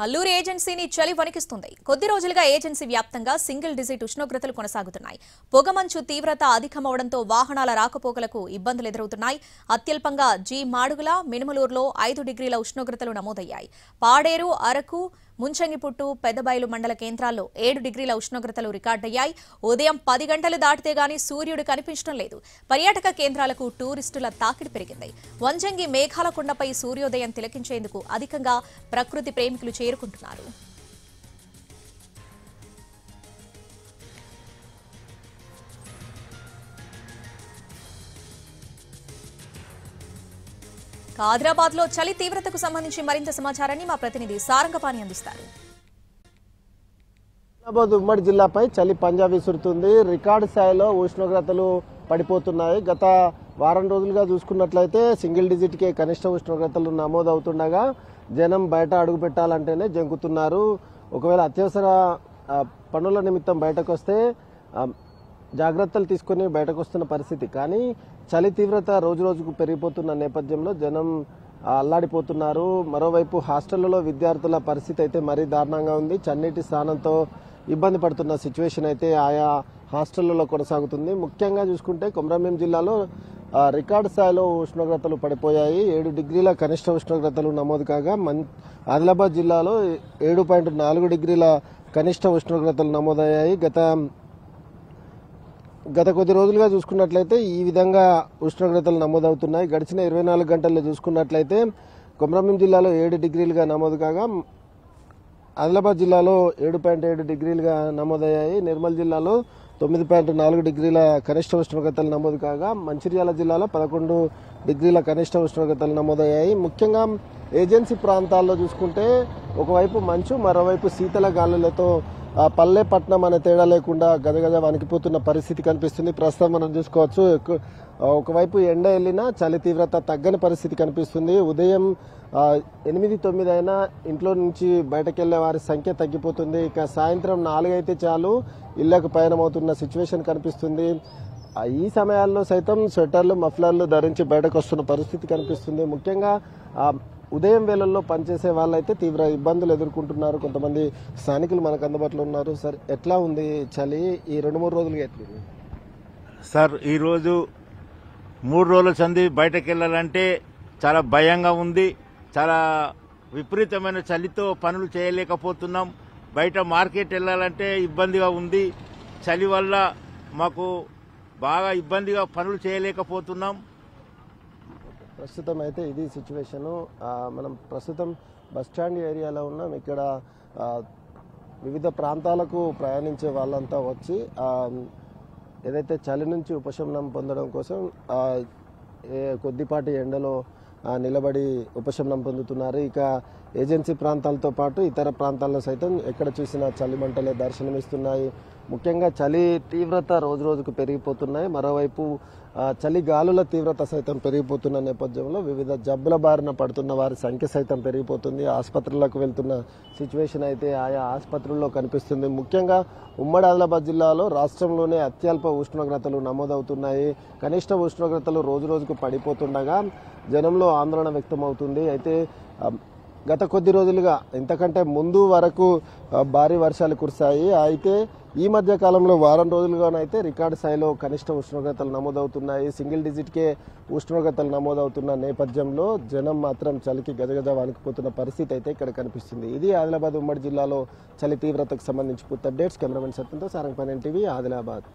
అల్లూరి ఏజెన్సీని చలి వణికిస్తుంది. కొద్ది రోజులుగా ఏజెన్సీ వ్యాప్తంగా సింగిల్ డిజిట్ ఉష్ణోగ్రతలు కొనసాగుతున్నాయి. పొగమంచు తీవ్రత అధికమవడంతో వాహనాల రాకపోకలకు ఇబ్బందులు ఎదురవుతున్నాయి. అత్యల్పంగా జి మాడుగుల, మినుమలూరులో 5 డిగ్రీల ఉష్ణోగ్రతలు నమోదయ్యాయి. పాడేరు, అరకు, ముంచంగిపుట్టు, పెద్దబయలు మండల కేంద్రాల్లో 7 డిగ్రీల ఉష్ణోగ్రతలు రికార్డయ్యాయి. ఉదయం 10 గంటలు దాటితే గానీ సూర్యుడు కనిపించడం లేదు. పర్యాటక కేంద్రాలకు టూరిస్టుల తాకిడి పెరిగింది. వంజంగి మేఘాల కొండపై సూర్యోదయం తిలకించేందుకు అధికంగా ప్రకృతి ప్రేమికులు చేరుకుంటున్నారు. ఆదిలాబాద్ లో చలి తీవ్రతకు సంబంధించి మరింత సమాచారాన్ని మా ప్రతినిధి సారంగపాణి అందిస్తారు. ఆదిలాబాద్ ఉమ్మడి జిల్లాపై చలి పంజా విసురుతుంది. రికార్డు స్థాయిలో ఉష్ణోగ్రతలు పడిపోతున్నాయి. గత వారం రోజులుగా చూసుకున్నట్లయితే సింగిల్ డిజిట్కే కనిష్ట ఉష్ణోగ్రతలు నమోదవుతుండగా జనం బయట అడుగు పెట్టాలంటేనే జంకుతున్నారు. ఒకవేళ అత్యవసర పనుల నిమిత్తం బయటకు వస్తే జాగ్రత్తలు తీసుకుని బయటకు వస్తున్న పరిస్థితి. కానీ చలి తీవ్రత రోజు రోజుకు పెరిగిపోతున్న నేపథ్యంలో జనం అల్లాడిపోతున్నారు. మరోవైపు హాస్టళ్లలో విద్యార్థుల పరిస్థితి అయితే మరీ దారుణంగా ఉంది. చన్నీటి స్నానంతో ఇబ్బంది పడుతున్న సిచ్యువేషన్ అయితే ఆయా హాస్టళ్లలో కొనసాగుతుంది. ముఖ్యంగా చూసుకుంటే కొమరంభీం జిల్లాలో రికార్డు స్థాయిలో ఉష్ణోగ్రతలు పడిపోయాయి. 7 డిగ్రీల కనిష్ట ఉష్ణోగ్రతలు నమోదు కాగా ఆదిలాబాద్ జిల్లాలో 7.4 డిగ్రీల కనిష్ట ఉష్ణోగ్రతలు నమోదయ్యాయి. గత కొద్ది రోజులుగా చూసుకున్నట్లయితే ఈ విధంగా ఉష్ణోగ్రతలు నమోదవుతున్నాయి. గడిచిన 24 గంటల్లో చూసుకున్నట్లయితే కొమరంభీం జిల్లాలో 7 డిగ్రీలుగా నమోదు కాగా ఆదిలాబాద్ జిల్లాలో 7.7 డిగ్రీలుగా నమోదయ్యాయి. నిర్మల్ జిల్లాలో 9.4 డిగ్రీల కనిష్ట ఉష్ణోగ్రతలు నమోదు కాగా మంచిర్యాల జిల్లాలో 11 డిగ్రీల కనిష్ట ఉష్ణోగ్రతలు నమోదయ్యాయి. ముఖ్యంగా ఏజెన్సీ ప్రాంతాల్లో చూసుకుంటే ఒకవైపు మంచు, మరోవైపు శీతల గాలులతో పల్లె పట్నం అనే తేడా లేకుండా గదగద వణికిపోతున్న పరిస్థితి కనిపిస్తుంది. ప్రస్తుతం మనం చూసుకోవచ్చు, ఒకవైపు ఎండ వెళ్ళినా చలి తీవ్రత తగ్గని పరిస్థితి కనిపిస్తుంది. ఉదయం 8-9 అయినా ఇంట్లో నుంచి బయటకు వెళ్లే వారి సంఖ్య తగ్గిపోతుంది. ఇక సాయంత్రం 4 అయితే చాలు ఇళ్లకు పయనమవుతున్న సిచ్యువేషన్ కనిపిస్తుంది. ఈ సమయాల్లో సైతం స్వెటర్లు, మఫ్లర్లు ధరించి బయటకు వస్తున్న పరిస్థితి కనిపిస్తుంది. ముఖ్యంగా ఉదయం వేళల్లో పనిచేసే వాళ్ళైతే తీవ్ర ఇబ్బందులు ఎదుర్కొంటున్నారు. కొంతమంది స్థానికులు మనకు అందుబాటులో ఉన్నారు. సార్, ఎట్లా ఉంది చలి ఈ 2-3 రోజులుగా? ఎట్లుంది సార్? ఈరోజు 3 రోజుల సంది బయటకు వెళ్ళాలంటే చాలా భయంగా ఉంది. చాలా విపరీతమైన చలితో పనులు చేయలేకపోతున్నాం. బయట మార్కెట్ వెళ్ళాలంటే ఇబ్బందిగా ఉంది. చలి వల్ల మాకు బాగా ఇబ్బందిగా పనులు చేయలేకపోతున్నాం. ప్రస్తుతం అయితే ఇది సిచ్యువేషను. మనం ప్రస్తుతం బస్టాండ్ ఏరియాలో ఉన్నాం. ఇక్కడ వివిధ ప్రాంతాలకు ప్రయాణించే వాళ్ళంతా వచ్చి ఏదైతే చలి నుంచి ఉపశమనం పొందడం కోసం కొద్దిపాటి ఎండలో నిలబడి ఉపశమనం పొందుతున్నారు. ఇక ఏజెన్సీ ప్రాంతాలతో పాటు ఇతర ప్రాంతాల్లో సైతం ఎక్కడ చూసినా చలి మంటలే దర్శనమిస్తున్నాయి. ముఖ్యంగా చలి తీవ్రత రోజు రోజుకు పెరిగిపోతున్నాయి. మరోవైపు చలి గాలుల తీవ్రత సైతం పెరిగిపోతున్న నేపథ్యంలో వివిధ జబ్బుల బారిన పడుతున్న వారి సంఖ్య సైతం పెరిగిపోతుంది. ఆసుపత్రులకు వెళ్తున్న సిచ్యువేషన్ అయితే ఆయా ఆసుపత్రుల్లో కనిపిస్తుంది. ముఖ్యంగా ఉమ్మడి ఆదిలాబాద్ జిల్లాలో రాష్ట్రంలోనే అత్యల్ప ఉష్ణోగ్రతలు నమోదవుతున్నాయి. కనిష్ట ఉష్ణోగ్రతలు రోజు రోజుకు పడిపోతుండగా జనంలో ఆందోళన వ్యక్తమవుతుంది. అయితే గత కొద్ది రోజులుగా ఇంతకంటే ముందు వరకు భారీ వర్షాలు కురిశాయి. అయితే ఈ మధ్య కాలంలో వారం రోజులుగానైతే రికార్డు స్థాయిలో కనిష్ట ఉష్ణోగ్రతలు నమోదవుతున్నాయి. సింగిల్ డిజిట్కే ఉష్ణోగ్రతలు నమోదవుతున్న నేపథ్యంలో జనం మాత్రం చలికి గజగజ వణికిపోతున్న పరిస్థితి అయితే ఇక్కడ కనిపిస్తుంది. ఇది ఆదిలాబాద్ ఉమ్మడి జిల్లాలో చలి తీవ్రతకు సంబంధించి పూర్తి అప్డేట్స్. కెమెరామెన్ సత్యంతో సారంగపాణి టీవీ, ఆదిలాబాద్.